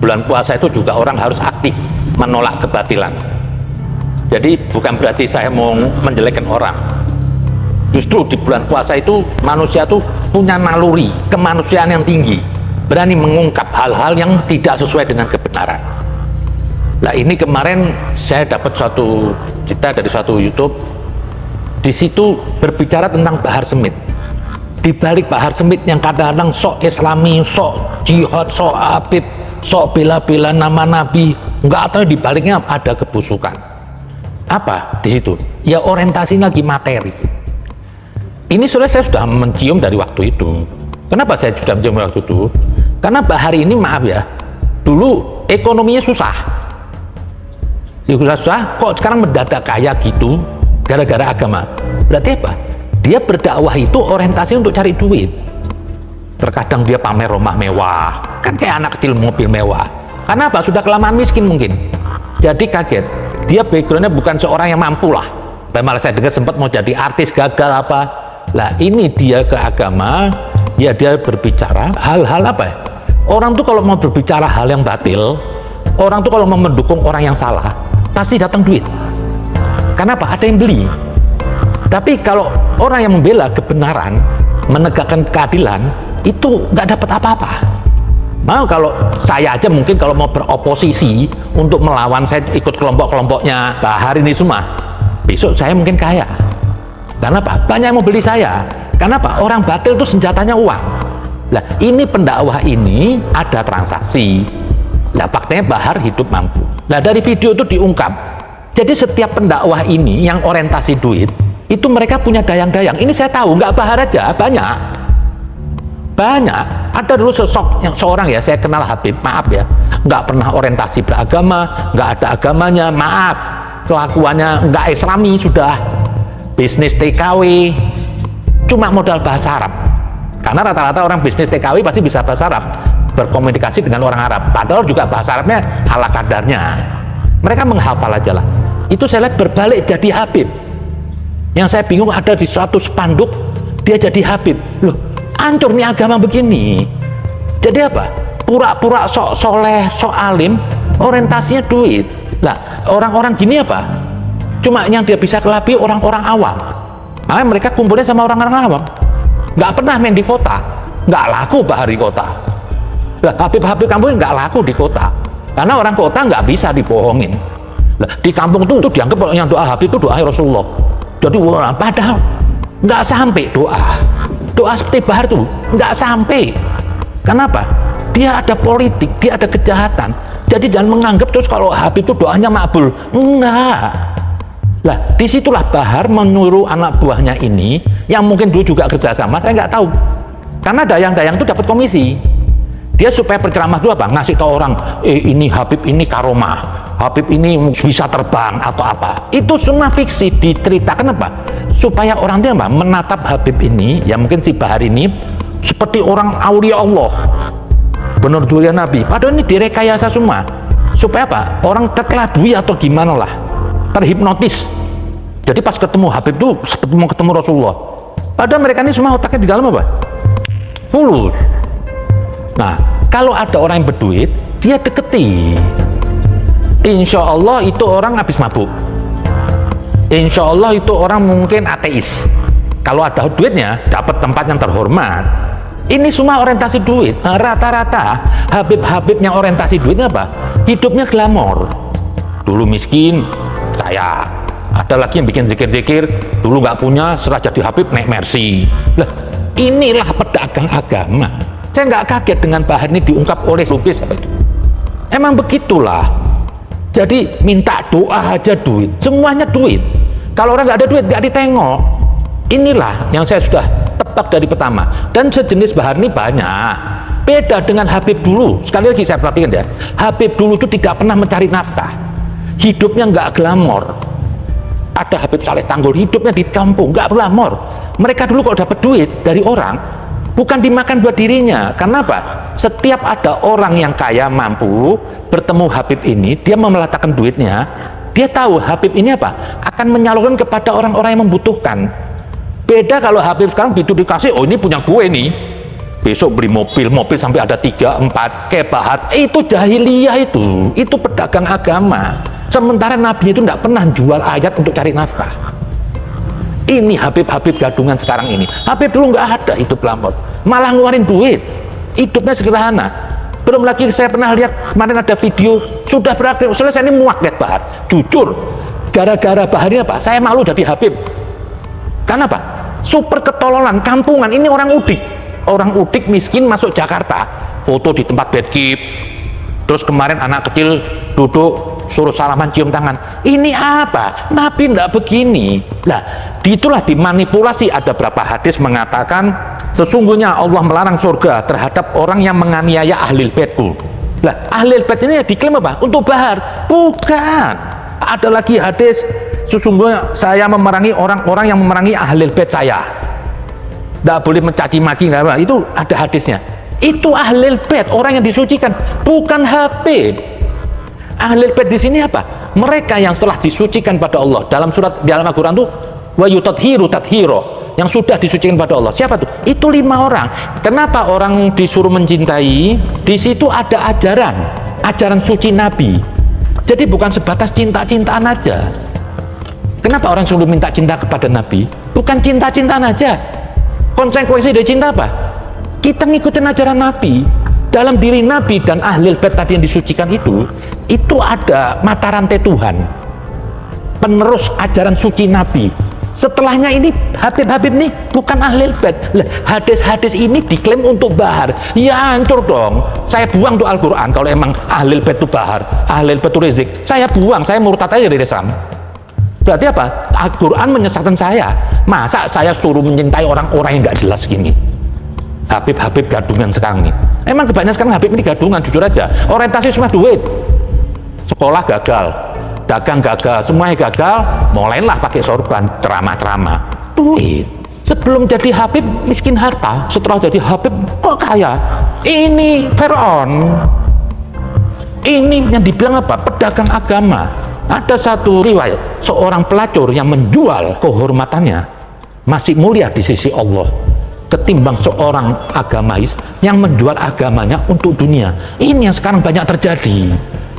bulan puasa itu juga orang harus aktif menolak kebatilan. Jadi bukan berarti saya mau menjelekkan orang. Justru di bulan puasa itu manusia tuh punya naluri kemanusiaan yang tinggi, berani mengungkap hal-hal yang tidak sesuai dengan kebenaran. Nah ini kemarin saya dapat suatu cerita dari suatu YouTube, di situ berbicara tentang Bahar Smith. Di balik Bahar Smith yang kadang-kadang sok Islami, sok jihad, sok Habib, sok bela-bela nama Nabi, nggak tahu di baliknya ada kebusukan. Apa di situ? Ya orientasinya lagi materi. Ini saya sudah mencium dari waktu itu. Kenapa saya sudah mencium waktu itu? Karena Bahar ini maaf ya, dulu ekonominya susah. Susah, kok sekarang mendadak kaya gitu gara-gara agama. Berarti apa? Dia berdakwah itu orientasi untuk cari duit. Terkadang dia pamer rumah mewah, kan kayak anak kecil mobil mewah. Karena apa? Sudah kelamaan miskin mungkin. Jadi kaget. Dia backgroundnya bukan seorang yang mampu lah. Dan malah saya dengar sempat mau jadi artis, gagal apa. Lah ini dia ke agama, ya dia berbicara hal-hal apa ya? Orang tuh kalau mau berbicara hal yang batil, orang tuh kalau mau mendukung orang yang salah, pasti datang duit. Kenapa? Ada yang beli. Tapi kalau orang yang membela kebenaran, menegakkan keadilan, itu nggak dapat apa-apa. Mau kalau saya aja mungkin kalau mau beroposisi untuk melawan, saya ikut kelompok-kelompoknya Bahar ini semua, besok saya mungkin kaya. Karena apa? Banyak yang mau beli saya. Kenapa? Orang batil itu senjatanya uang. Nah ini pendakwah ini ada transaksi. Nah faktanya Bahar hidup mampu. Nah dari video itu diungkap. Jadi setiap pendakwah ini yang orientasi duit, itu mereka punya dayang-dayang. Ini saya tahu, nggak Bahar aja, banyak. Ada dulu seorang ya, saya kenal Habib, maaf ya, nggak pernah orientasi beragama, nggak ada agamanya, maaf, kelakuannya nggak Islami, sudah bisnis TKW, cuma modal bahasa Arab. Karena rata-rata orang bisnis TKW pasti bisa bahasa Arab, berkomunikasi dengan orang Arab, padahal juga bahasa Arabnya ala kadarnya. Mereka menghafal aja lah. Itu saya lihat berbalik jadi Habib. Yang saya bingung ada di suatu spanduk dia jadi Habib. Loh, hancur nih agama begini. Jadi apa? Pura-pura sok soleh, sok alim, orientasinya duit. Lah orang-orang gini apa? Cuma yang dia bisa kelabih orang-orang awam. Makanya mereka kumpulnya sama orang-orang awam. Nggak pernah main di kota, nggak laku Bahar di kota. Lah Habib-habib kampung nggak laku di kota, karena orang kota nggak bisa dibohongin. Lah di kampung itu dianggap yang doa Habib itu doa Rasulullah. Jadi padahal nggak sampai doa seperti Bahar tuh nggak sampai. Kenapa? Dia ada politik, dia ada kejahatan. Jadi jangan menganggap terus kalau Habib itu doanya makbul. Enggak. Lah disitulah Bahar menyuruh anak buahnya ini yang mungkin dulu juga kerjasama, saya nggak tahu. Karena dayang-dayang itu dapat komisi. Dia supaya berceramah dulu apa? Ngasih tahu orang, ini Habib ini karomah, Habib ini bisa terbang atau apa. Itu semua fiksi, diceritakan apa? Supaya orang dia apa? Menatap Habib ini, ya mungkin si Bahar ini seperti orang aulia Allah, benar dua Nabi. Padahal ini direkayasa semua. Supaya apa? Orang terkelabui atau gimana lah, terhipnotis. Jadi pas ketemu Habib itu seperti mau ketemu Rasulullah. Padahal mereka ini semua otaknya di dalam apa? Fulus. Nah, kalau ada orang yang berduit, dia deketi. Insya Allah itu orang habis mabuk. Insya Allah itu orang mungkin ateis. Kalau ada duitnya, dapat tempat yang terhormat. Ini semua orientasi duit. Nah, rata-rata Habib-habib yang orientasi duitnya apa? Hidupnya glamor. Dulu miskin, kaya. Ada lagi yang bikin zikir-zikir, dulu nggak punya, setelah jadi Habib naik Mercy. Lah, inilah pedagang agama. Saya nggak kaget dengan Bahar ini diungkap oleh lupis apa itu. Emang begitulah. Jadi minta doa aja duit, semuanya duit. Kalau orang nggak ada duit nggak ditengok. Inilah yang saya sudah tebak dari pertama. Dan sejenis Bahar ini banyak. Beda dengan Habib dulu. Sekali lagi saya perhatikan ya, Habib dulu itu tidak pernah mencari nafkah. Hidupnya nggak glamor. Ada Habib Saleh Tanggul, hidupnya di kampung, nggak glamor. Mereka dulu kalau dapat duit dari orang, bukan dimakan buat dirinya. Karena apa? Setiap ada orang yang kaya mampu bertemu Habib ini, dia memelatakan duitnya, dia tahu Habib ini apa? Akan menyalurkan kepada orang-orang yang membutuhkan. Beda kalau Habib sekarang begitu dikasih, oh ini punya gue nih, besok beli mobil sampai ada 3, 4 kebahat. Itu jahiliyah, itu pedagang agama. Sementara Nabi itu tidak pernah jual ayat untuk cari nafkah. Ini Habib-Habib gadungan sekarang ini. Habib dulu nggak ada hidup lamot, malah ngeluarin duit, hidupnya sederhana. Belum lagi saya pernah lihat kemarin ada video sudah berakhir selesai, ini muak lihat Bahar. Jujur, gara-gara Bahar ini apa? Saya malu jadi Habib. Karena apa? Super ketololan, kampungan. Ini orang udik miskin masuk Jakarta, foto di tempat bedkip. Terus kemarin anak kecil duduk suruh salaman cium tangan. Ini apa? Nabi tidak begini. Nah, itulah dimanipulasi. Ada berapa hadis mengatakan sesungguhnya Allah melarang surga terhadap orang yang menganiaya ahlul baitku. Nah, ahlul bait ini diklaim apa? Untuk Bahar? Bukan. Ada lagi hadis, sesungguhnya saya memerangi orang-orang yang memerangi ahlul bait saya. Tidak boleh mencaci maki, nggak apa. Itu ada hadisnya. Itu ahlul bait, orang yang disucikan, bukan Habib. Ahlul bait di sini apa? Mereka yang setelah disucikan pada Allah. Dalam surat di dalam Al-Qur'an tuh wa yutathiru tathiro, yang sudah disucikan pada Allah. Siapa tuh? Itu 5 orang. Kenapa orang disuruh mencintai? Di situ ada ajaran suci Nabi. Jadi bukan sebatas cinta-cintaan aja. Kenapa orang suruh minta cinta kepada Nabi? Bukan cinta-cintaan aja. Konsekuensi dari cinta apa? Kita ngikutin ajaran Nabi. Dalam diri Nabi dan ahlul bait tadi yang disucikan itu ada mata rantai Tuhan, penerus ajaran suci Nabi. Setelahnya ini Habib-Habib nih bukan ahlul bait. Hadis-hadis ini diklaim untuk Bahar. Ya hancur dong. Saya buang tuh Al-Quran kalau emang ahlul bait itu Bahar, ahlul bait itu Rizik. Saya buang, saya murtad aja dari Islam. Berarti apa? Al-Quran menyesatkan saya. Masa saya suruh mencintai orang-orang yang nggak jelas gini? Habib-Habib gadungan sekarang nih. Emang kebanyakan sekarang Habib ini gadungan, jujur aja. Orientasi semua duit. Sekolah gagal, dagang gagal, semuanya gagal. Mulailah pakai sorban, ceramah-ceramah. Duit. Sebelum jadi Habib miskin harta, setelah jadi Habib kok kaya. Ini Fir'aun. Ini yang dibilang apa? Pedagang agama. Ada satu riwayat, seorang pelacur yang menjual kehormatannya masih mulia di sisi Allah ketimbang seorang agamais yang menjual agamanya untuk dunia. Ini yang sekarang banyak terjadi.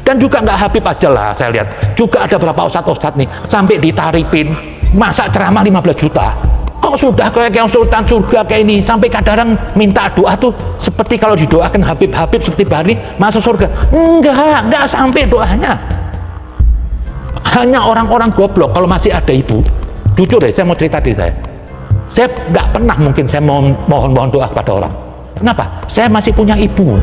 Dan juga nggak Habib aja lah, saya lihat juga ada beberapa ustadz nih sampai ditaripin masa ceramah 15 juta. Kok sudah kayak sultan surga kayak ini, sampai kadang minta doa tuh seperti kalau didoakan Habib-Habib seperti Bahri masuk surga. Enggak sampai doanya. Hanya orang-orang goblok. Kalau masih ada ibu, jujur deh, saya mau cerita di saya nggak pernah mungkin saya mohon doa kepada orang. Kenapa? Saya masih punya ibu.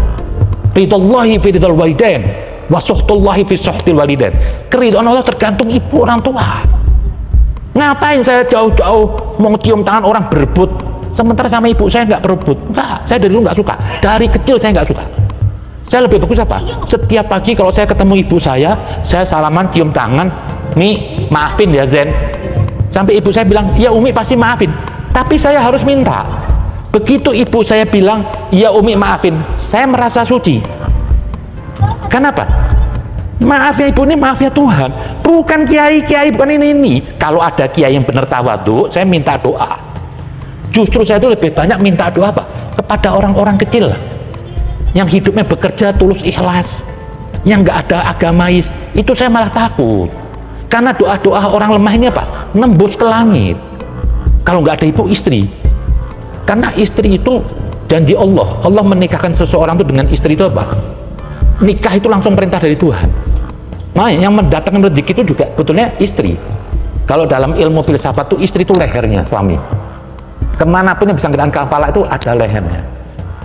Ridallahi fi ridal walidain wa suhtullahi fi suhtil walidain. Keridhaan Allah tergantung ibu orang tua. Ngapain saya jauh-jauh mau cium tangan orang berebut, sementara sama ibu saya nggak berebut? Enggak, saya dari dulu nggak suka. Dari kecil saya nggak suka. Saya lebih bagus apa? Setiap pagi kalau saya ketemu ibu saya salaman, cium tangan. Nih, maafin ya Zen. Sampai ibu saya bilang, ya Umi pasti maafin. Tapi saya harus minta. Begitu ibu saya bilang, ya Umi maafin, saya merasa suci. Kenapa? Maaf ya ibu, ini maaf ya Tuhan. Bukan kiai-kiai, bukan ini. Kalau ada kiai yang benar tawadhu, saya minta doa. Justru saya itu lebih banyak minta doa apa? Kepada orang-orang kecil yang hidupnya bekerja tulus ikhlas, yang nggak ada agamais. Itu saya malah takut. Karena doa-doa orang lemah ini apa? Nembus ke langit. Kalau nggak ada ibu, istri. Karena istri itu janji Allah. Allah menikahkan seseorang itu dengan istri itu apa? Nikah itu langsung perintah dari Tuhan. Nah, yang mendatangkan rezeki itu juga betulnya istri. Kalau dalam ilmu filsafat itu istri itu lehernya suami. Kemanapun yang bisa ngerasakan kepala itu ada lehernya.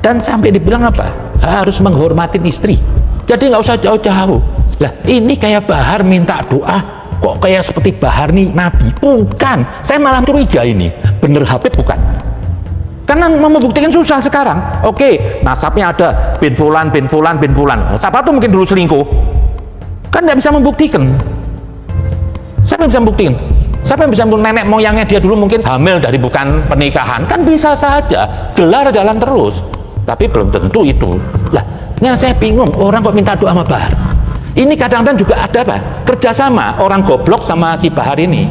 Dan sampai dibilang apa? Harus menghormatin istri. Jadi nggak usah jauh-jauh. Lah ini kayak Bahar minta doa. Kok kayak seperti Bahar nih Nabi? Bukan. Saya malah curiga ini bener Habib bukan. Karena membuktikan susah sekarang. Oke, nasabnya ada bin fulan. Siapa tuh mungkin dulu selingkuh? Kan nggak bisa membuktikan. Siapa yang bisa membuktikan? Siapa yang bisa membuktikan nenek moyangnya dia dulu mungkin hamil dari bukan pernikahan? Kan bisa saja. Gelar jalan terus. Tapi belum tentu itu. Lah, yang saya bingung orang kok minta doa sama Bahar. Ini kadang-kadang juga ada apa? Kerjasama orang goblok sama si Bahar ini.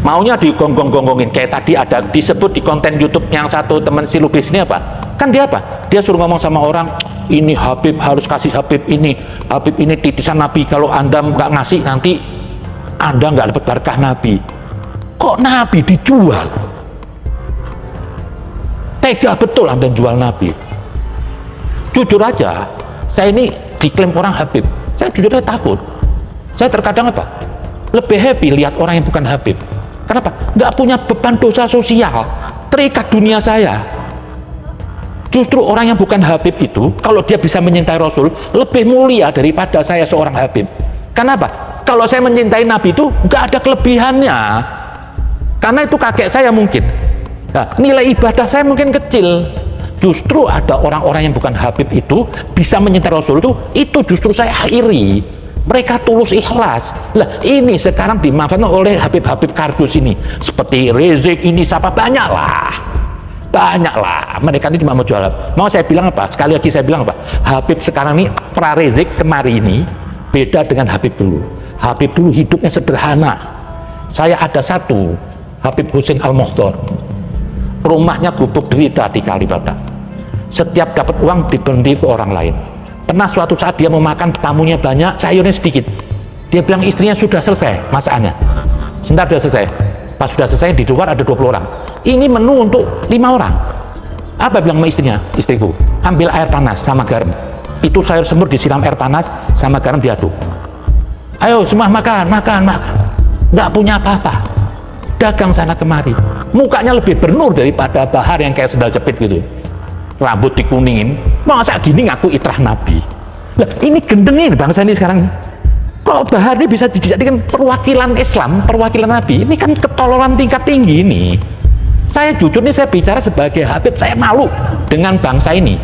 Maunya digonggong-gonggongin. Kayak tadi ada disebut di konten YouTube yang satu teman si Lubis ini apa? Kan dia apa? Dia suruh ngomong sama orang, ini Habib harus kasih Habib ini titisan Nabi, kalau Anda nggak ngasih nanti Anda nggak dapat berkah Nabi. Kok Nabi dijual? Tega betul Anda jual Nabi. Jujur aja, saya ini diklaim orang Habib, saya jujur aja takut. Saya terkadang apa? Lebih happy lihat orang yang bukan Habib. Kenapa? Nggak punya beban dosa sosial, terikat dunia saya. Justru orang yang bukan Habib itu, kalau dia bisa menyintai Rasul, lebih mulia daripada saya seorang Habib. Kenapa? Kalau saya mencintai Nabi itu nggak ada kelebihannya, karena itu kakek saya mungkin. Nah, nilai ibadah saya mungkin kecil. Justru ada orang-orang yang bukan Habib itu bisa mencintai Rasul itu justru saya iri. Mereka tulus ikhlas. Lah ini sekarang dimanfaatkan oleh Habib-Habib kardus ini, seperti Rizik ini, siapa, banyaklah mereka ini cuma mau jual. Mau saya bilang apa? Sekali lagi saya bilang apa? Habib sekarang ini, pra Rizik kemari ini beda dengan Habib dulu. Habib dulu hidupnya sederhana. Saya ada satu Habib Husin Al-Mukhtar, rumahnya gubuk derita di Kalibata. Setiap dapat uang diberi ke orang lain. Pernah suatu saat dia mau makan, tamunya banyak, sayurnya sedikit. Dia bilang istrinya sudah selesai masakannya. Sebentar sudah selesai. Pas sudah selesai di luar ada 20 orang. Ini menu untuk 5 orang. Apa bilang sama istrinya? Istriku, ambil air panas sama garam. Itu sayur semur disiram air panas sama garam diaduk. Ayo semua makan. Nggak punya apa-apa. Dagang sana kemari. Mukanya lebih bernur daripada Bahar yang kayak sendal jepit gitu. Rambut dikuningin, masa gini ngaku itrah Nabi. Lah ini gendengin bangsa ini sekarang. Kalau Bahar ini bisa dijadikan perwakilan Islam, perwakilan Nabi, ini kan ketololan tingkat tinggi ini. Saya jujur nih, saya bicara sebagai Habib, saya malu dengan bangsa ini.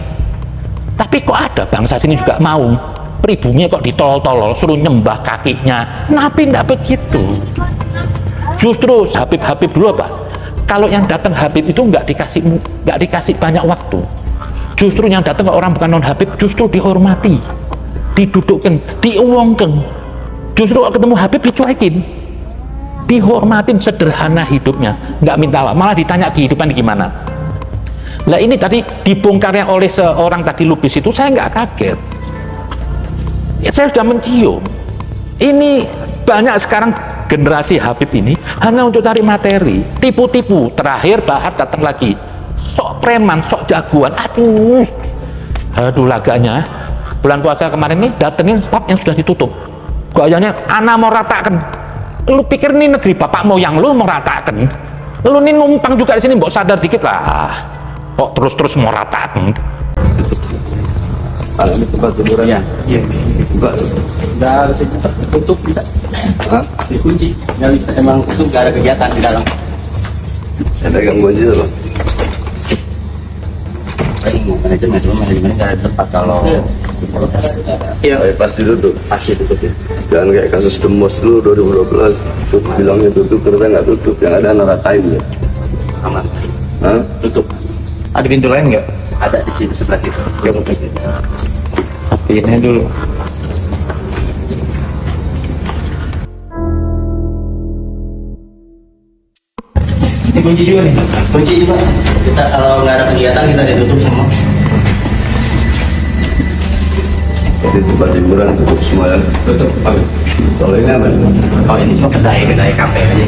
Tapi kok ada bangsa sini juga mau pribumi kok ditolol-tolol, suruh nyembah kakinya. Nabi enggak begitu. Justru Habib-Habib dulu apa? Kalau yang datang Habib itu nggak dikasih banyak waktu. Justru yang datang ke orang bukan non Habib justru dihormati, didudukkan, diuangkan. Justru kalau ketemu Habib dicuekin, dihormatin, sederhana hidupnya, nggak minta apa, malah ditanya kehidupan gimana. Lah ini tadi dibongkarnya oleh seorang tadi lubis itu, saya nggak kaget. Ya, saya sudah mencium. Ini banyak sekarang generasi Habib ini hanya untuk cari materi, tipu-tipu. Terakhir Bahar datang lagi, sok preman, sok jagoan. Aduh laganya. Bulan puasa kemarin nih datengin staf yang sudah ditutup. Gayanya, ana mau ratakan. Lu pikir ini negeri bapak moyang lu mau ratakan? Lu ini numpang juga di sini, mbok sadar dikit lah. Kok terus mau ratakan? Ini tempat tidurannya. Iya. Buka. Udah tutup tidak? Hah? Dikunci. Nggak bisa. Emang itu nggak ada kegiatan di dalam. Ada gangguan juga loh. Manajemen nggak ada tempat kalau. Iya. Pasti tutup. Pasti tutup ya. Jangan kayak kasus Demos dulu 2012. Bilangnya tutup, ternyata nggak tutup. Yang ada naratain ya. Aman. Hah? Tutup. Ada pintu lain nggak? Ada di situ, sebelah situ. Coba ke situ. Pastiinnya dulu. Ini kunci juga nih. Kunci juga. Kita kalau nggak ada kegiatan kita ditutup semua. Jadi tempat hiburan tutup semua ya. Tutup. Kalau ini apa? Kalau ini cuma kedai kafe aja.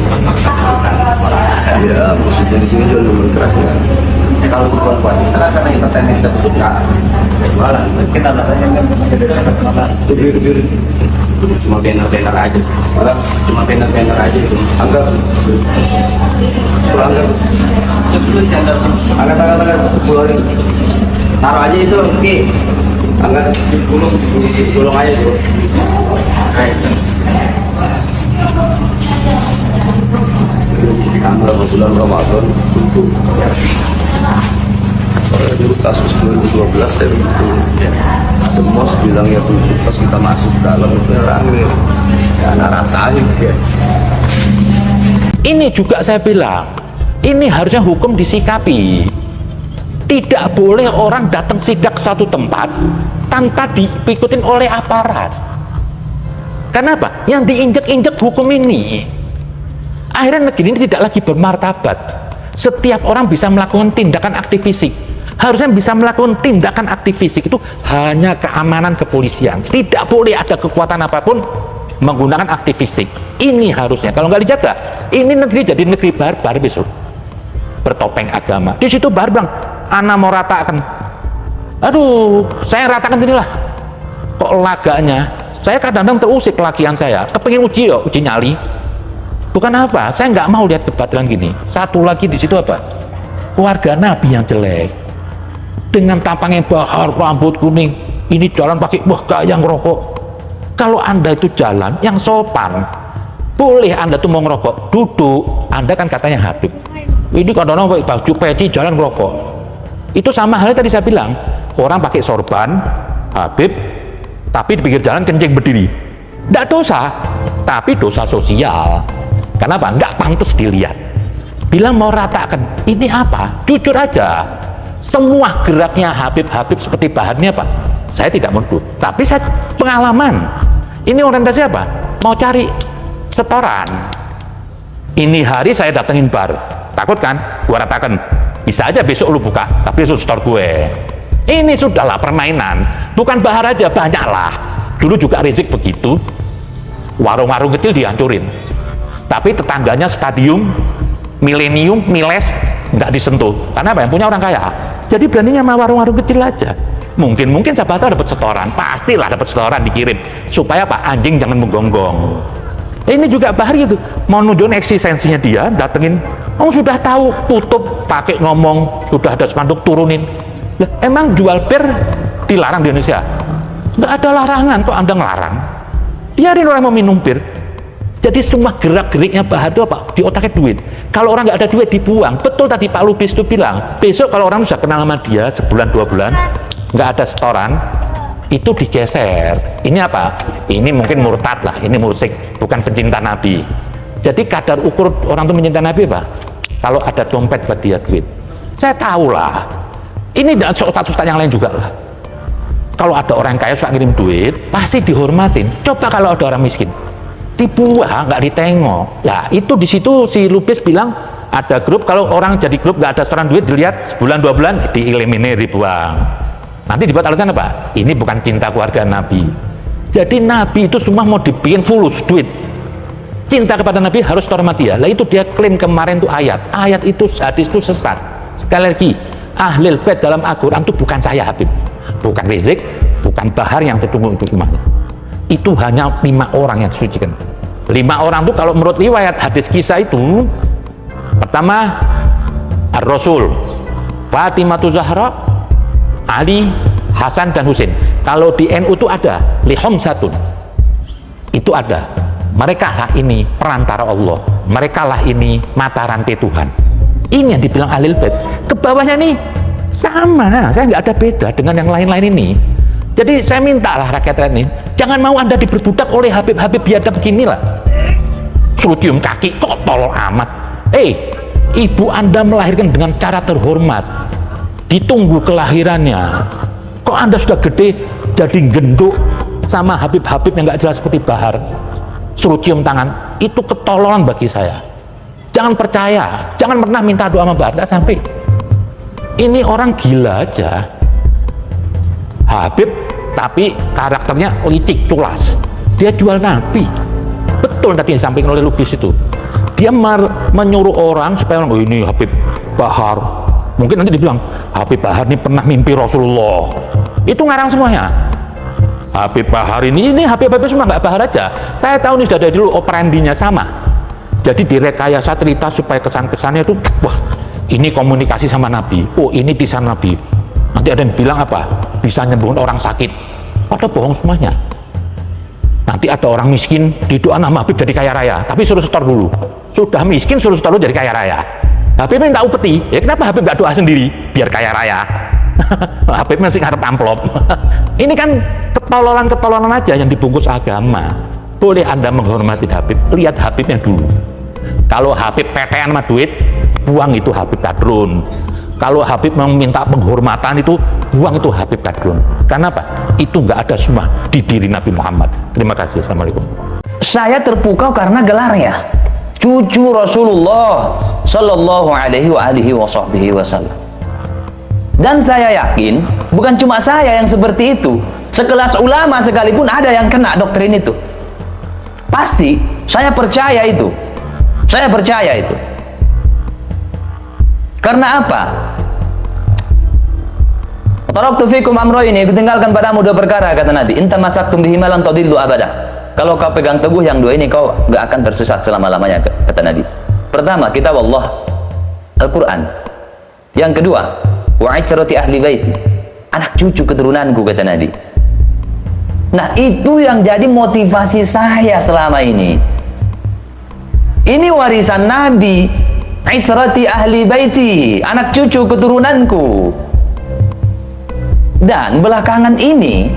Ya, maksudnya di sini jual minuman keras ya. Ya kalau buat kita kan karena entertainment kita tutup nggak jualan. Kita itu bir cuma banner aja. Cuma banner aja itu. Angkat. Angkat. Keluarin. Taruh aja itu, Ki. Angkat. Gulung aja itu. Tanggal bulan Ramadan tutup. Dulu kasus 2012 saya begitu. Demos bilangnya tutup, pas kita masuk dalam itu rame. Ya naratain ya. Ini juga saya bilang, ini harusnya hukum disikapi. Tidak boleh orang datang sidak ke suatu tempat tanpa diikutin oleh aparat. Kenapa? Yang diinjek-injek hukum ini. Akhirnya negeri ini tidak lagi bermartabat. Setiap orang bisa melakukan tindakan aktif fisik. Harusnya bisa melakukan tindakan aktivis itu hanya keamanan kepolisian. Tidak boleh ada kekuatan apapun menggunakan aktivis. Ini harusnya. Kalau nggak dijaga, ini negeri jadi negeri barbar besok. Bertopeng agama. Di situ barbar. Ana mau ratakan. Aduh, saya ratakan sinilah. Kok laganya? Saya kadang-kadang terusik kelakian saya. Kepengin uji nyali. Bukan apa? Saya nggak mau lihat kebatilan gini. Satu lagi di situ apa? Keluarga Nabi yang jelek. Dengan tampangnya bahar, rambut kuning, ini jalan pakai gaya ngerokok. Kalau Anda itu jalan yang sopan, boleh Anda tuh mau ngerokok, duduk. Anda kan katanya Habib. Ini kadang-kadang pakai baju peci jalan ngerokok. Itu sama halnya tadi saya bilang, orang pakai sorban, Habib, tapi di pinggir jalan kencing berdiri. Tidak dosa, tapi dosa sosial. Kenapa? Nggak pantas dilihat. Bilang mau ratakan, ini apa? Jujur aja. Semua geraknya Habib-Habib seperti bahannya apa? Saya tidak menuduh, tapi saya pengalaman. Ini orientasi apa? Mau cari setoran. Ini hari saya datengin bar, takut kan? Gua ratakan. Bisa aja besok lu buka, tapi itu setor gue. Ini sudahlah permainan, bukan bahar aja, banyaklah. Dulu juga Rizik begitu, warung-warung kecil dihancurin, tapi tetangganya stadium, milenium, miles, nggak disentuh. Karena apa? Yang punya orang kaya. Jadi beraninya sama warung-warung kecil aja. Mungkin siapa tahu dapat setoran, pastilah dapat setoran dikirim. Supaya Pak anjing jangan menggonggong. Ini juga bahar gitu. Mau nunjukin eksistensinya dia, datengin. Oh sudah tahu, tutup, pakai ngomong, sudah ada spanduk turunin. Lah, emang jual bir dilarang di Indonesia? Nggak ada larangan, kok Anda ngelarang? Biarin orang mau minum bir. Jadi semua gerak-geriknya Bahar itu apa? Di otaknya duit. Kalau orang nggak ada duit dibuang. Betul tadi Pak Lubis itu bilang, besok kalau orang sudah kenal sama dia sebulan 2 bulan, nggak ada setoran, itu digeser. Ini apa? Ini mungkin murtad lah, ini mursik, bukan pencinta Nabi. Jadi kadar ukur orang itu mencinta Nabi apa? Kalau ada dompet buat dia duit. Saya tahu lah. Ini dan ustaz-ustaz yang lain juga lah. Kalau ada orang kaya suka ngirim duit, pasti dihormatin. Coba kalau ada orang miskin, dibuang, nggak ditengok. Ya itu di situ si Lubis bilang ada grup, kalau orang jadi grup nggak ada setoran duit, dilihat sebulan 2 bulan dieliminir, dibuang. Nanti dibuat alasan apa? Ini bukan cinta keluarga Nabi. Jadi Nabi itu semua mau dibikin fulus duit. Cinta kepada Nabi harus setoran sama dia. Lah itu dia klaim kemarin tuh ayat itu hadis itu sesat. Sekali lagi, Ahlul Bait dalam Al-Quran itu bukan saya Habib, bukan Rizik, bukan Bahar yang cecunguk itu rumahnya. Itu hanya 5 orang yang disucikan. 5 orang itu kalau menurut riwayat hadis kisah itu, pertama Ar-Rasul, Fatimah Zahra, Ali, Hasan dan Husain. Kalau di NU itu ada lihom satun, itu ada. Mereka lah ini perantara Allah, mereka lah ini mata rantai Tuhan. Ini yang dibilang Ahlul Bait. Ke bawahnya nih sama, saya nggak ada beda dengan yang lain-lain ini. Jadi saya minta lah rakyat ini, jangan mau Anda diperbudak oleh Habib-Habib biadab beginilah. Suruh cium kaki, kok tolol amat. Ibu Anda melahirkan dengan cara terhormat, ditunggu kelahirannya. Kok Anda sudah gede jadi genduk sama Habib-Habib yang nggak jelas seperti Bahar, suruh cium tangan? Itu ketololan bagi saya. Jangan percaya, jangan pernah minta doa sama Bahar, nggak sampai. Ini orang gila aja. Habib tapi karakternya licik, culas. Dia jual Nabi. Betul tadi yang disampaikan oleh Lubis itu. Dia menyuruh orang supaya orang, oh ini Habib Bahar. Mungkin nanti dibilang, Habib Bahar ini pernah mimpi Rasulullah. Itu ngarang semuanya. Habib Bahar ini Habib-Habib semua, nggak Bahar aja. Saya tahu ini sudah dari dulu operandinya sama. Jadi direkayasa cerita supaya kesan-kesannya itu, wah ini komunikasi sama Nabi. Oh ini lisan Nabi. Nanti ada yang bilang apa? Bisa nyembuhin orang sakit. Padahal bohong semuanya. Nanti ada orang miskin didoa nama Habib jadi kaya raya, tapi suruh setor dulu. Sudah miskin suruh setor dulu jadi kaya raya. Habib minta upeti. Ya kenapa Habib nggak doa sendiri biar kaya raya? Habib masih ngarep amplop. Ini kan ketololan aja yang dibungkus agama. Boleh Anda menghormati Habib, lihat Habibnya dulu. Kalau Habib petean sama duit, buang itu Habib kadrun. Kalau Habib meminta penghormatan itu, buang itu Habib kadrun. Karena apa? Itu nggak ada semua di diri Nabi Muhammad. Terima kasih. Assalamualaikum. Saya terpukau karena gelarnya cucu Rasulullah Sallallahu Alaihi Wasallam. Dan saya yakin bukan cuma saya yang seperti itu. Sekelas ulama sekalipun ada yang kena doktrin itu. Pasti, saya percaya itu. Saya percaya itu. Karena apa? Taraktu fikum amroini, kutinggalkan padamu dua perkara, kata Nabi. Inta masaktum bihima lan tadillu abada. Kalau kau pegang teguh yang dua ini, kau gak akan tersesat selama-lamanya, kata Nabi. Pertama, kitab Allah, Al-Quran. Yang kedua, wa'itsarati ahli baiti, anak cucu keturunanku, kata Nabi. Nah, itu yang jadi motivasi saya selama ini. Ini warisan Nabi, wa'itsarati ahli baiti, anak cucu keturunanku. Dan belakangan ini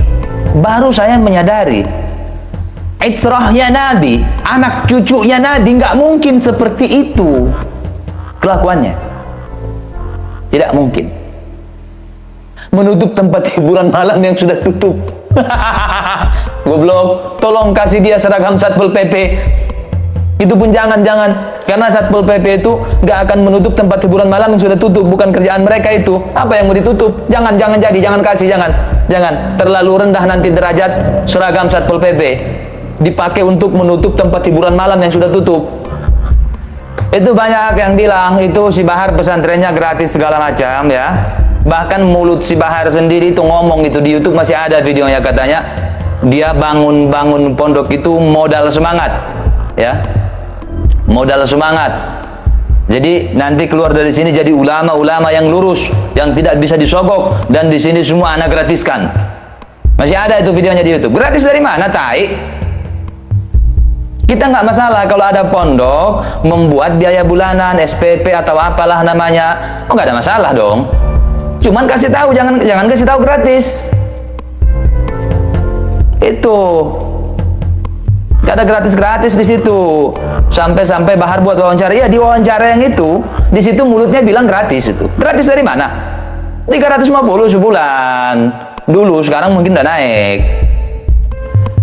baru saya menyadari itrahnya Nabi, anak cucunya Nabi nggak mungkin seperti itu kelakuannya. Tidak mungkin. Menutup tempat hiburan malam yang sudah tutup. Goblok, tolong kasih dia seragam Satpol PP. Itu pun jangan-jangan, karena Satpol PP itu nggak akan menutup tempat hiburan malam yang sudah tutup, bukan kerjaan mereka itu. Apa yang mau ditutup? Jangan kasih, jangan. Terlalu rendah nanti derajat seragam Satpol PP dipakai untuk menutup tempat hiburan malam yang sudah tutup. Itu banyak yang bilang itu si Bahar pesantrennya gratis segala macam ya. Bahkan mulut si Bahar sendiri itu ngomong gitu, di YouTube masih ada videonya, katanya dia bangun pondok itu modal semangat ya. Modal semangat. Jadi nanti keluar dari sini jadi ulama-ulama yang lurus, yang tidak bisa disogok, dan di sini semua anak gratiskan. Masih ada itu videonya di YouTube. Gratis dari mana, tai? Kita nggak masalah kalau ada pondok membuat biaya bulanan, SPP atau apalah namanya. Oh, nggak ada masalah dong. Cuman kasih tahu, jangan kasih tahu gratis. Itu. Gak ada gratis-gratis di situ. Sampai Bahar buat wawancara. Iya, di wawancara yang itu, di situ mulutnya bilang gratis itu. Gratis dari mana? 350 sebulan. Dulu, sekarang mungkin udah naik.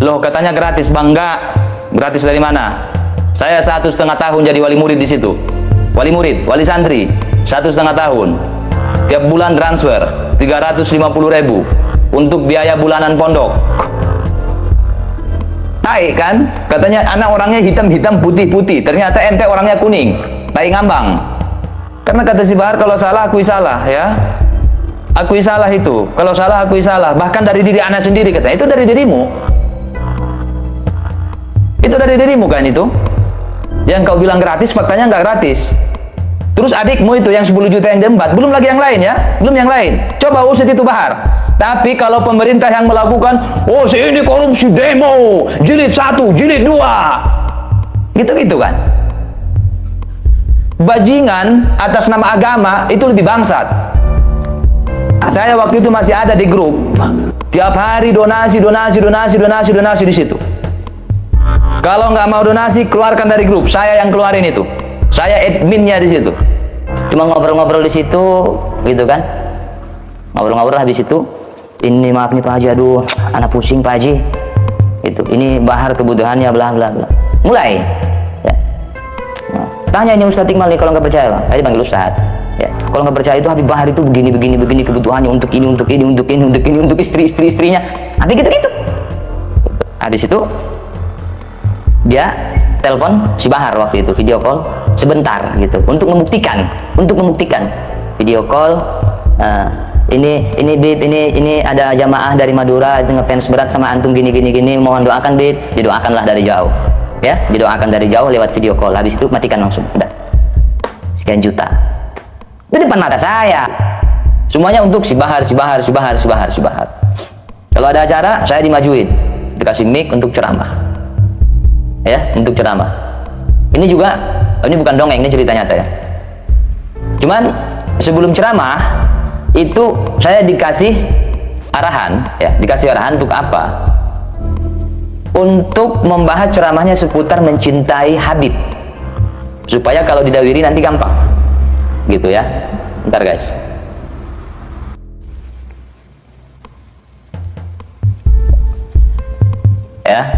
Loh, katanya gratis, bangga. Gratis dari mana? Saya 1,5 tahun jadi wali murid di situ. Wali murid, wali santri, 1,5 tahun. Tiap bulan transfer 350.000 untuk biaya bulanan pondok. Tai kan? Katanya anak orangnya hitam-hitam, putih-putih. Ternyata ente orangnya kuning. Tai ngambang. Karena kata si Bahar, kalau salah akui salah ya. Akui salah itu. Kalau salah akui salah. Bahkan dari diri anak sendiri, katanya. Itu dari dirimu. Itu dari dirimu kan itu. Yang kau bilang gratis, faktanya nggak gratis. Terus adikmu itu yang 10 juta yang diembat, belum lagi yang lain ya. Belum yang lain. Coba usut itu Bahar. Tapi kalau pemerintah yang melakukan, oh ini korupsi demo, jilid 1, jilid 2, gitu-gitu kan. Bajingan atas nama agama itu lebih bangsat. Saya waktu itu masih ada di grup, tiap hari donasi di situ. Kalau nggak mau donasi, keluarkan dari grup. Saya yang keluarin itu. Saya adminnya di situ. Cuma ngobrol-ngobrol di situ, gitu kan? Ngobrol-ngobrol habis itu. Ini maaf nih Pak Haji, aduh anak pusing Pak Haji itu, ini Bahar kebutuhannya bla bla bla, mulai ya. Nah, tanya ini Ustadz Iqmal nih, kalau nggak percaya Bang, tadi panggil Ustadz ya, kalau nggak percaya itu Habib Bahar itu begini kebutuhannya untuk ini untuk istrinya, habis gitu. Habis itu dia telepon si Bahar waktu itu, video call sebentar gitu, untuk membuktikan video call. Ini Bib, ini ada jamaah dari Madura ngefans berat sama antum gini, mohon doakan Bib. Didoakanlah dari jauh ya, didoakan dari jauh lewat video call. Habis itu matikan langsung, udah sekian juta itu depan mata saya, semuanya untuk si Bahar. Kalau ada acara saya dimajuin, dikasih mic untuk ceramah ya, untuk ceramah. Ini juga, ini bukan dongeng, ini cerita nyata ya. Cuman sebelum ceramah itu saya dikasih arahan ya, untuk apa? Untuk membahas ceramahnya seputar mencintai Habib, supaya kalau didawiri nanti gampang gitu ya. Bentar guys, ya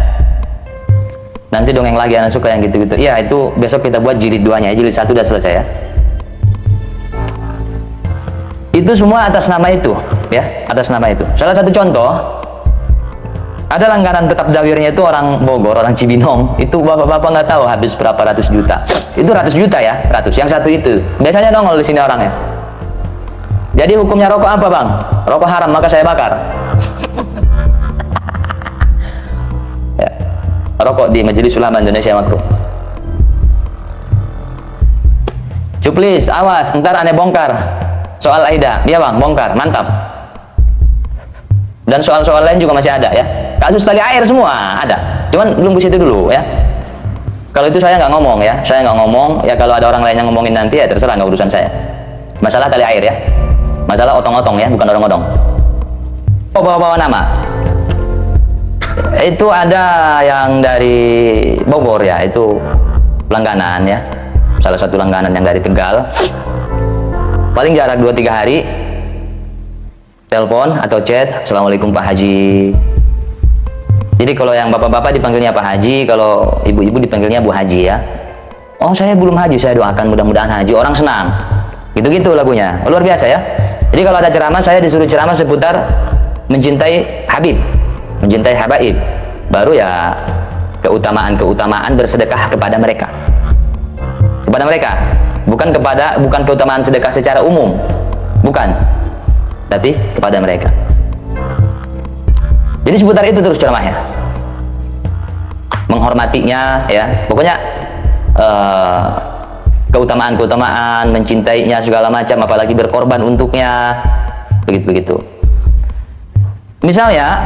nanti dongeng lagi, anak suka yang gitu-gitu ya. Itu besok kita buat jilid 2 nya, jilid 1 udah selesai ya. Itu semua atas nama itu, ya, atas nama itu. Salah satu contoh, ada langganan tetap dawirnya itu orang Bogor, orang Cibinong. Itu bapak-bapak nggak tahu habis berapa ratus juta. Itu ratus juta ya, ratus. Yang satu itu. Biasanya nongol di sini orangnya. Jadi hukumnya rokok apa, Bang? Rokok haram, maka saya bakar. Ya. Rokok di Majelis Ulama Indonesia makruh. Cuplis, awas, ntar aneh bongkar soal Aida. Iya Bang, bongkar, mantap. Dan soal-soal lain juga masih ada ya. Kasus tali air semua ada. Cuman belum ke situ dulu ya. Kalau itu saya nggak ngomong ya, saya nggak ngomong ya. Kalau ada orang lain yang ngomongin nanti ya terserah, nggak urusan saya. Masalah tali air ya, masalah otong-otong ya, bukan odong-odong. Oh, bawa-bawa nama. Itu ada yang dari Bogor ya, itu langganan ya. Salah satu langganan yang dari Tegal. Paling jarak 2-3 hari telepon atau chat, Assalamualaikum Pak Haji. Jadi kalau yang bapak-bapak dipanggilnya Pak Haji, kalau ibu-ibu dipanggilnya Bu Haji ya. Oh saya belum haji, saya doakan mudah-mudahan haji. Orang senang. Gitu-gitu lagunya, luar biasa ya. Jadi kalau ada ceramah, saya disuruh ceramah seputar mencintai Habib, mencintai Habaib. Baru ya keutamaan-keutamaan bersedekah kepada mereka. Kepada mereka, bukan keutamaan sedekah secara umum, bukan, tapi kepada mereka. Jadi seputar itu terus ceramahnya, menghormatinya ya, pokoknya keutamaan-keutamaan, mencintainya segala macam, apalagi berkorban untuknya, begitu-begitu. Misalnya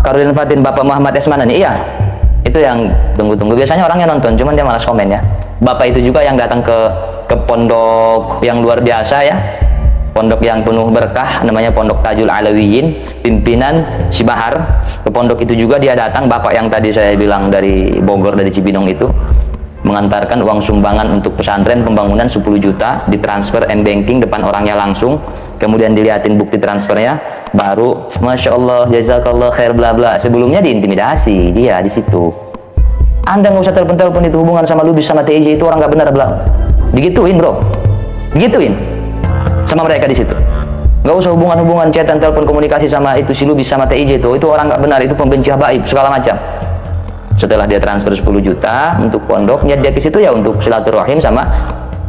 Karudin Fatin Bapak Muhammad Esmanani, iya, itu yang tunggu-tunggu. Biasanya orangnya nonton, cuman dia malas komen ya. Bapak itu juga yang datang ke pondok yang luar biasa ya, pondok yang penuh berkah, namanya Pondok Tajul Alawiyin, pimpinan Si Bahar. Ke pondok itu juga dia datang, bapak yang tadi saya bilang dari Bogor, dari Cibinong itu, mengantarkan uang sumbangan untuk pesantren pembangunan 10 juta, ditransfer m-banking depan orangnya langsung, kemudian dilihatin bukti transfernya, baru Masya Allah, jazakallah khair bla bla. Sebelumnya diintimidasi dia di situ. Anda nggak usah telepon-telepon, itu hubungan sama Lubis sama TIJ itu orang nggak benar bla. Digituin bro, digituin sama mereka di situ. Nggak usah hubungan-hubungan chatan, telepon, komunikasi sama itu si Lubis sama TIJ itu orang nggak benar, itu pembenci habaib segala macam. Setelah dia transfer 10 juta untuk pondok, niat dia ke situ ya untuk silaturahim sama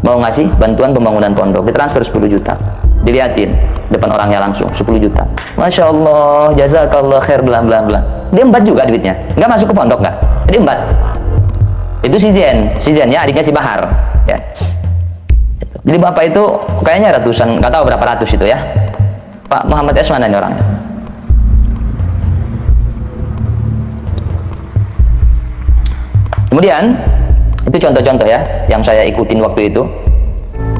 mau ngasih bantuan pembangunan pondok, ditransfer 10 juta, diliatin depan orangnya langsung 10 juta. Masya Allah, jazakallah khair bla bla bla. Dia embat juga duitnya, nggak masuk ke pondok nggak, jadi embat. Itu si Zen ya, adiknya si Bahar ya. Jadi bapak itu kayaknya ratusan, nggak tahu berapa ratus itu ya. Pak Muhammad Esman ini orangnya. Kemudian itu contoh-contoh ya yang saya ikutin waktu itu.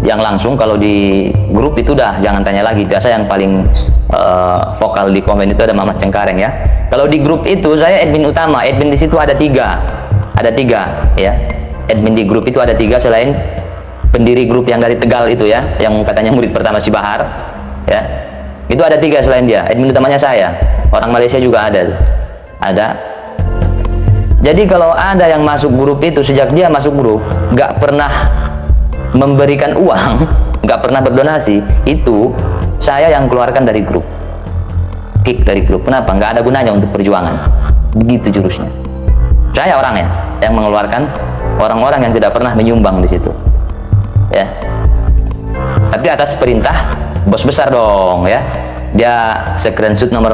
Yang langsung, kalau di grup itu udah jangan tanya lagi. Biasa yang paling vokal di komen itu ada Mamat Cengkareng ya. Kalau di grup itu saya admin utama, admin di situ ada tiga ya. Admin di grup itu ada 3 selain pendiri grup yang dari Tegal itu ya, yang katanya murid pertama Si Bahar ya. Itu ada 3 selain dia. Admin utamanya saya. Orang Malaysia juga ada. Jadi kalau ada yang masuk grup itu, sejak dia masuk grup nggak pernah memberikan uang, nggak pernah berdonasi, itu saya yang keluarkan dari grup, kick dari grup. Kenapa? Nggak ada gunanya untuk perjuangan. Begitu jurusnya. Saya orangnya yang mengeluarkan orang-orang yang tidak pernah menyumbang di situ ya. Tapi atas perintah bos besar dong ya. Dia screenshot nomor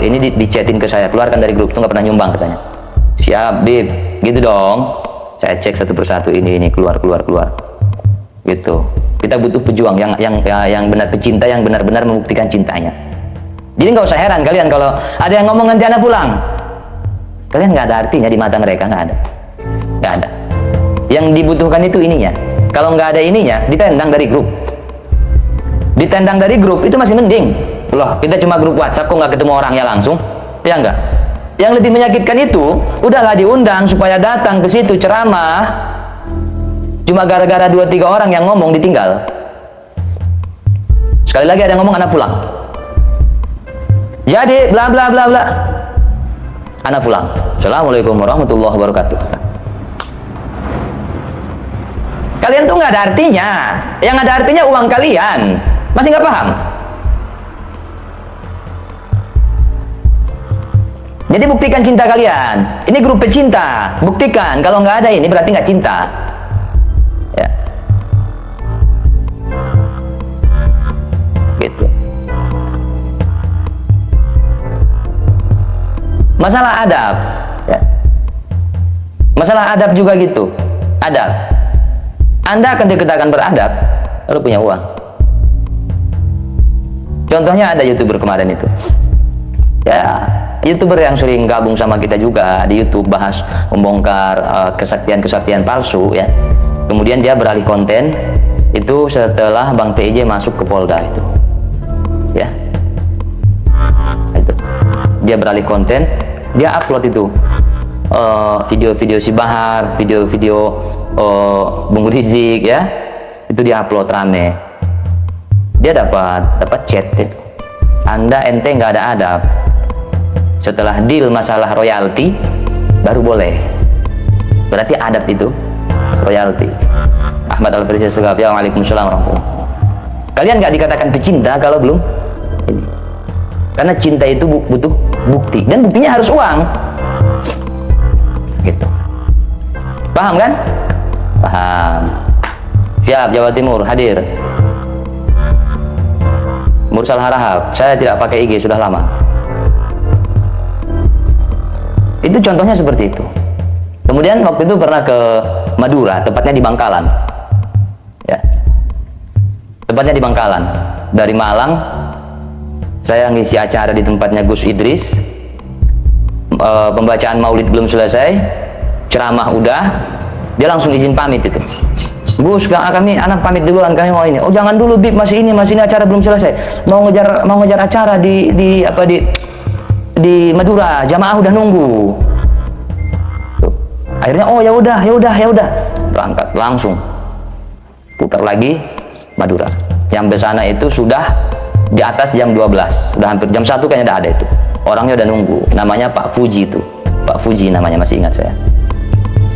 ini dicetin ke saya, keluarkan dari grup, itu nggak pernah nyumbang katanya. Siap Bib, gitu dong. Saya cek satu persatu, ini keluar gitu. Kita butuh pejuang yang benar pecinta, yang benar-benar membuktikan cintanya. Jadi nggak usah heran kalian kalau ada yang ngomong nanti Anda pulang. Kalian nggak ada artinya di mata mereka, nggak ada. Yang dibutuhkan itu ininya. Kalau nggak ada ininya, ditendang dari grup. Ditendang dari grup itu masih mending. Loh, kita cuma grup WhatsApp kok nggak ketemu orangnya langsung, ya nggak? Yang lebih menyakitkan itu, udahlah diundang supaya datang ke situ ceramah, cuma gara-gara 2-3 orang yang ngomong ditinggal. Sekali lagi ada yang ngomong, Anda pulang. Jadi bla bla bla bla, Anda pulang. Assalamualaikum warahmatullahi wabarakatuh. Kalian tuh nggak ada artinya. Yang ada artinya uang kalian. Masih nggak paham? Jadi buktikan cinta kalian. Ini grup pecinta. Buktikan. Kalau nggak ada ini berarti nggak cinta. Ya. Gitu. Masalah adab. Ya. Masalah adab juga gitu. Adab. Anda akan dikatakan beradab kalau punya uang. Contohnya ada YouTuber kemarin itu. Ya, YouTuber yang sering gabung sama kita juga di YouTube, bahas membongkar kesaktian-kesaktian palsu ya. Kemudian dia beralih konten itu setelah Bang TJ masuk ke Polda itu. Ya. Itu. Dia beralih konten, dia upload itu video-video si Bahar, video-video Bung Rizik ya. Itu dia upload rame. Dia dapat chat itu. Anda ente nggak ada adab. Setelah deal masalah royalti baru boleh. Berarti adab itu royalti. Ahmad Al-Firdaus Segaf, ya waalaikumsalam warahmatullahi wabarakatuh. Kalian nggak dikatakan pecinta kalau belum ini. Karena cinta itu butuh bukti, dan buktinya harus uang. Gitu. Paham kan? Paham. Siap, Jawa Timur hadir. Mursal Harahap, saya tidak pakai IG sudah lama. Itu contohnya seperti itu. Kemudian waktu itu pernah ke Madura, tepatnya di Bangkalan. Ya. Tepatnya di Bangkalan. Dari Malang, saya ngisi acara di tempatnya Gus Idris. Pembacaan Maulid belum selesai, ceramah udah, dia langsung izin pamit itu. Gus, kami anak pamit duluan, kami mau ini. Oh jangan dulu Bib, masih ini acara belum selesai. Mau ngejar acara di Madura, jamaah udah nunggu. Tuh. Akhirnya oh ya udah, berangkat langsung. Putar lagi Madura. Sampai sana itu sudah di atas jam 12, udah hampir jam 1 kayaknya udah ada itu. Orangnya udah nunggu. Namanya Pak Fuji itu. Pak Fuji namanya, masih ingat saya.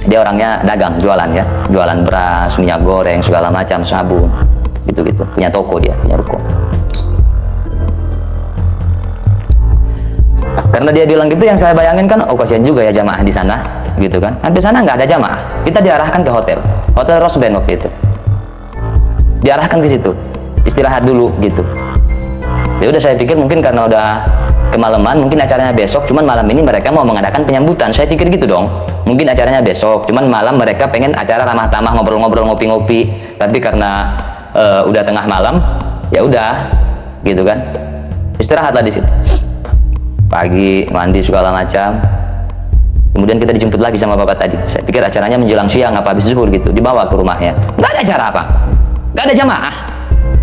Dia orangnya dagang, jualan ya. Jualan beras, minyak goreng, segala macam, sabun. Gitu-gitu. Punya toko dia, punya ruko. Karena dia bilang gitu, yang saya bayangin kan, oh kasihan juga ya jamaah di sana, gitu kan. Nah, di sana nggak ada jamaah. Kita diarahkan ke hotel Rosben waktu itu. Diarahkan ke situ, istirahat dulu gitu. Ya udah, saya pikir mungkin karena udah kemalaman, mungkin acaranya besok, cuman malam ini mereka mau mengadakan penyambutan. Saya pikir gitu dong. Mungkin acaranya besok, cuman malam mereka pengen acara ramah tamah, ngobrol-ngobrol, ngopi-ngopi. Tapi karena udah tengah malam, ya udah, gitu kan. Istirahatlah di situ. Pagi mandi segala macam, kemudian kita dijemput lagi sama bapak tadi. Saya pikir acaranya menjelang siang apa habis zuhur gitu, dibawa ke rumahnya. Nggak ada acara apa, nggak ada jamaah,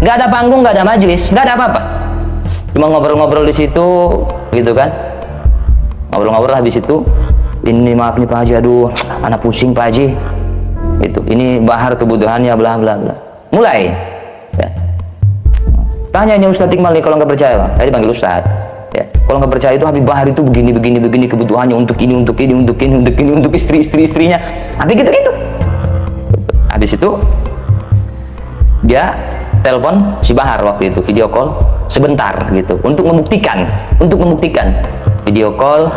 nggak ada panggung, nggak ada majelis, nggak ada apa-apa, cuma ngobrol-ngobrol di situ gitu kan. Ngobrol-ngobrol habis itu, ini maaf nih Pak Haji, aduh anak pusing Pak Haji itu, ini Bahar kebutuhannya bla bla bla. Mulai ya. Tanya ini Ustadz Iqmal nih, kalau nggak percaya Pak, saya dipanggil Ustadz. Ya, kalau nggak percaya itu Habib Bahar itu begini kebutuhannya, untuk istrinya. Habis gitu. Habis itu dia telepon si Bahar waktu itu, video call sebentar gitu, untuk membuktikan video call.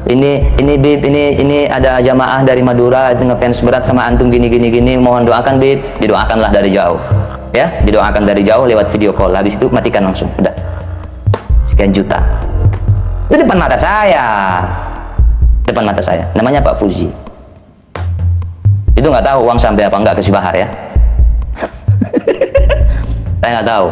Ini Bib, ini ada jamaah dari Madura itu ngefans berat sama antum gini, mohon doakan Bib. Didoakanlah dari jauh ya, didoakan dari jauh lewat video call. Habis itu matikan langsung, udah sekian juta. Itu depan mata saya, namanya Pak Fuji. Itu nggak tahu uang sampai apa enggak ke si Bahar ya. Saya nggak tahu.